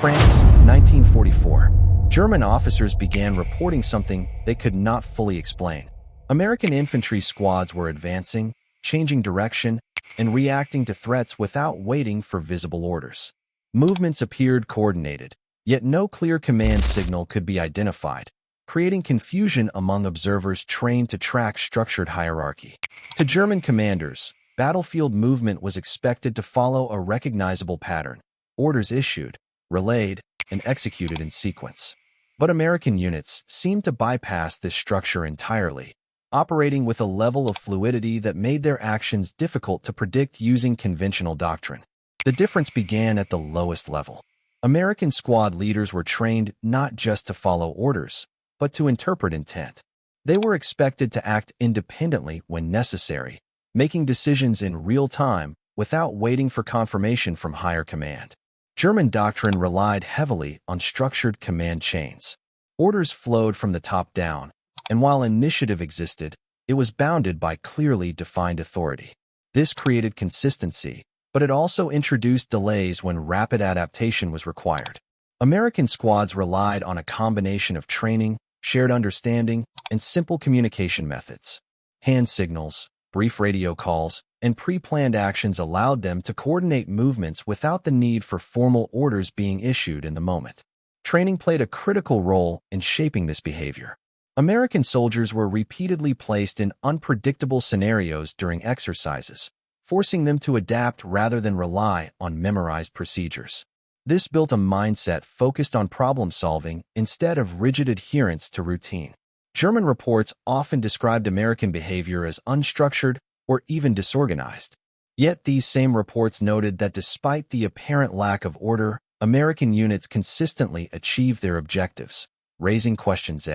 France, 1944. German officers began reporting something they could not fully explain. American infantry squads were advancing, changing direction, and reacting to threats without waiting for visible orders. Movements appeared coordinated, yet no clear command signal could be identified, creating confusion among observers trained to track structured hierarchy. To German commanders, battlefield movement was expected to follow a recognizable pattern: orders issued, relayed, and executed in sequence. But American units seemed to bypass this structure entirely, operating with a level of fluidity that made their actions difficult to predict using conventional doctrine. The difference began at the lowest level. American squad leaders were trained not just to follow orders, but to interpret intent. They were expected to act independently when necessary, making decisions in real time without waiting for confirmation from higher command. German doctrine relied heavily on structured command chains. Orders flowed from the top down, and while initiative existed, it was bounded by clearly defined authority. This created consistency, but it also introduced delays when rapid adaptation was required. American squads relied on a combination of training, shared understanding, and simple communication methods. Hand signals, brief radio calls, and pre-planned actions allowed them to coordinate movements without the need for formal orders being issued in the moment. Training played a critical role in shaping this behavior. American soldiers were repeatedly placed in unpredictable scenarios during exercises, forcing them to adapt rather than rely on memorized procedures. This built a mindset focused on problem-solving instead of rigid adherence to routine. German reports often described American behavior as unstructured or even disorganized. Yet these same reports noted that despite the apparent lack of order, American units consistently achieved their objectives, raising questions.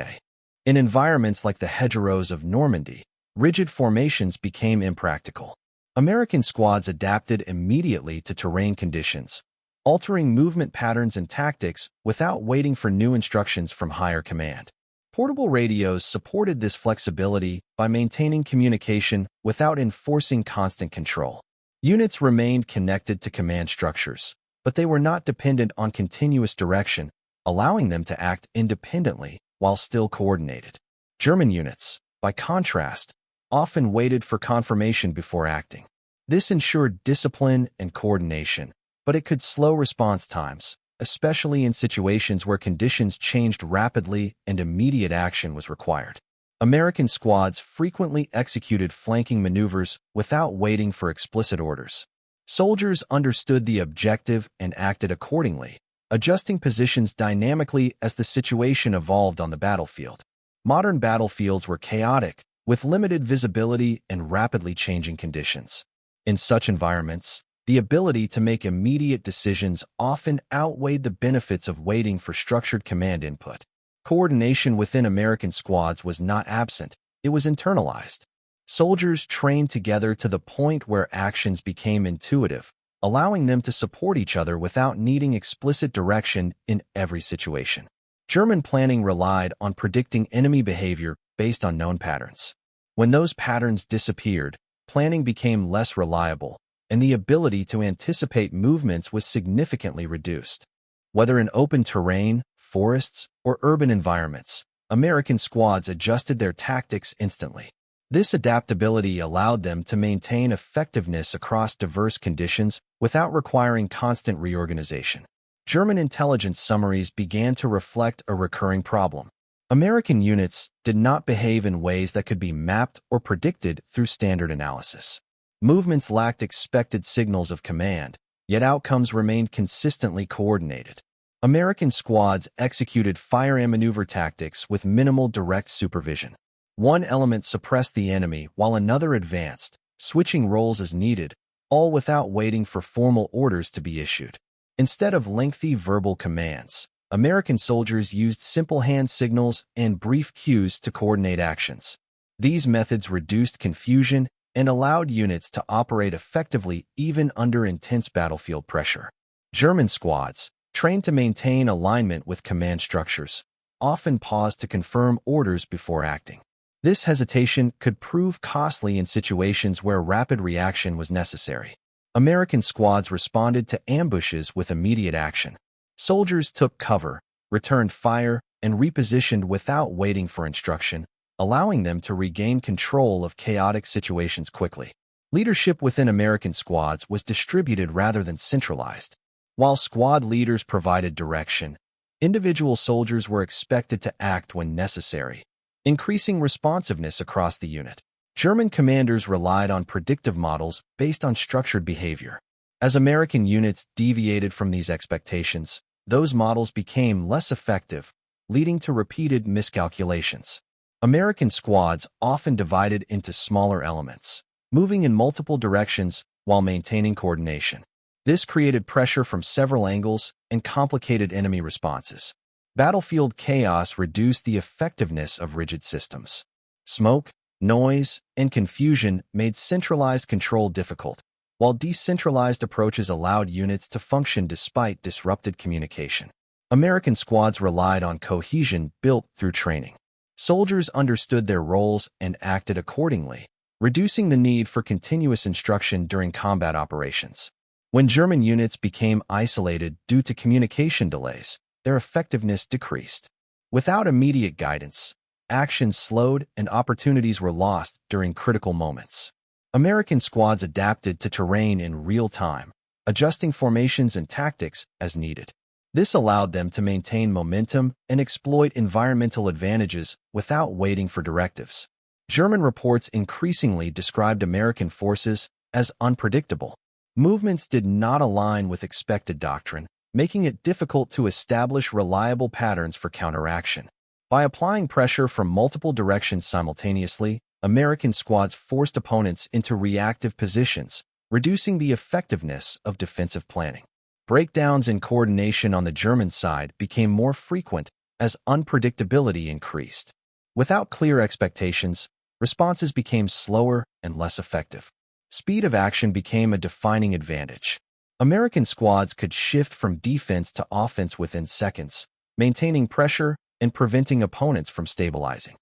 In environments like the hedgerows of Normandy, rigid formations became impractical. American squads adapted immediately to terrain conditions, altering movement patterns and tactics without waiting for new instructions from higher command. Portable radios supported this flexibility by maintaining communication without enforcing constant control. Units remained connected to command structures, but they were not dependent on continuous direction, allowing them to act independently while still coordinated. German units, by contrast, often waited for confirmation before acting. This ensured discipline and coordination, but it could slow response times, especially in situations where conditions changed rapidly and immediate action was required. American squads frequently executed flanking maneuvers without waiting for explicit orders. Soldiers understood the objective and acted accordingly, adjusting positions dynamically as the situation evolved on the battlefield. Modern battlefields were chaotic, with limited visibility and rapidly changing conditions. In such environments, the ability to make immediate decisions often outweighed the benefits of waiting for structured command input. Coordination within American squads was not absent, it was internalized. Soldiers trained together to the point where actions became intuitive, allowing them to support each other without needing explicit direction in every situation. German planning relied on predicting enemy behavior based on known patterns. When those patterns disappeared, planning became less reliable, and the ability to anticipate movements was significantly reduced. Whether in open terrain, forests, or urban environments, American squads adjusted their tactics instantly. This adaptability allowed them to maintain effectiveness across diverse conditions without requiring constant reorganization. German intelligence summaries began to reflect a recurring problem. American units did not behave in ways that could be mapped or predicted through standard analysis. Movements lacked expected signals of command, yet outcomes remained consistently coordinated. American squads executed fire and maneuver tactics with minimal direct supervision. One element suppressed the enemy while another advanced, switching roles as needed, all without waiting for formal orders to be issued. Instead of lengthy verbal commands, American soldiers used simple hand signals and brief cues to coordinate actions. These methods reduced confusion and allowed units to operate effectively even under intense battlefield pressure. German squads, trained to maintain alignment with command structures, often paused to confirm orders before acting. This hesitation could prove costly in situations where rapid reaction was necessary. American squads responded to ambushes with immediate action. Soldiers took cover, returned fire, and repositioned without waiting for instruction, allowing them to regain control of chaotic situations quickly. Leadership within American squads was distributed rather than centralized. While squad leaders provided direction, individual soldiers were expected to act when necessary, increasing responsiveness across the unit. German commanders relied on predictive models based on structured behavior. As American units deviated from these expectations, those models became less effective, leading to repeated miscalculations. American squads often divided into smaller elements, moving in multiple directions while maintaining coordination. This created pressure from several angles and complicated enemy responses. Battlefield chaos reduced the effectiveness of rigid systems. Smoke, noise, and confusion made centralized control difficult, while decentralized approaches allowed units to function despite disrupted communication. American squads relied on cohesion built through training. Soldiers understood their roles and acted accordingly, reducing the need for continuous instruction during combat operations. When German units became isolated due to communication delays, their effectiveness decreased. Without immediate guidance, actions slowed and opportunities were lost during critical moments. American squads adapted to terrain in real time, adjusting formations and tactics as needed. This allowed them to maintain momentum and exploit environmental advantages without waiting for directives. German reports increasingly described American forces as unpredictable. Movements did not align with expected doctrine, making it difficult to establish reliable patterns for counteraction. By applying pressure from multiple directions simultaneously, American squads forced opponents into reactive positions, reducing the effectiveness of defensive planning. Breakdowns in coordination on the German side became more frequent as unpredictability increased. Without clear expectations, responses became slower and less effective. Speed of action became a defining advantage. American squads could shift from defense to offense within seconds, maintaining pressure and preventing opponents from stabilizing.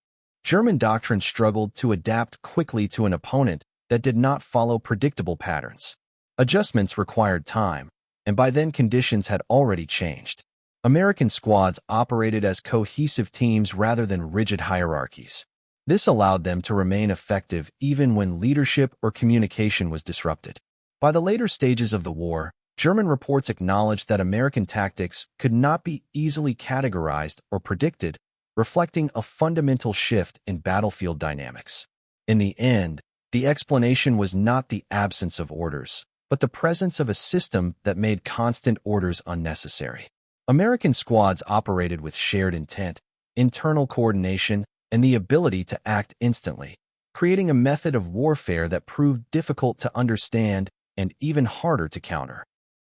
German doctrine struggled to adapt quickly to an opponent that did not follow predictable patterns. Adjustments required time, and by then conditions had already changed. American squads operated as cohesive teams rather than rigid hierarchies. This allowed them to remain effective even when leadership or communication was disrupted. By the later stages of the war, German reports acknowledged that American tactics could not be easily categorized or predicted, reflecting a fundamental shift in battlefield dynamics. In the end, the explanation was not the absence of orders, but the presence of a system that made constant orders unnecessary. American squads operated with shared intent, internal coordination, and the ability to act instantly, creating a method of warfare that proved difficult to understand and even harder to counter.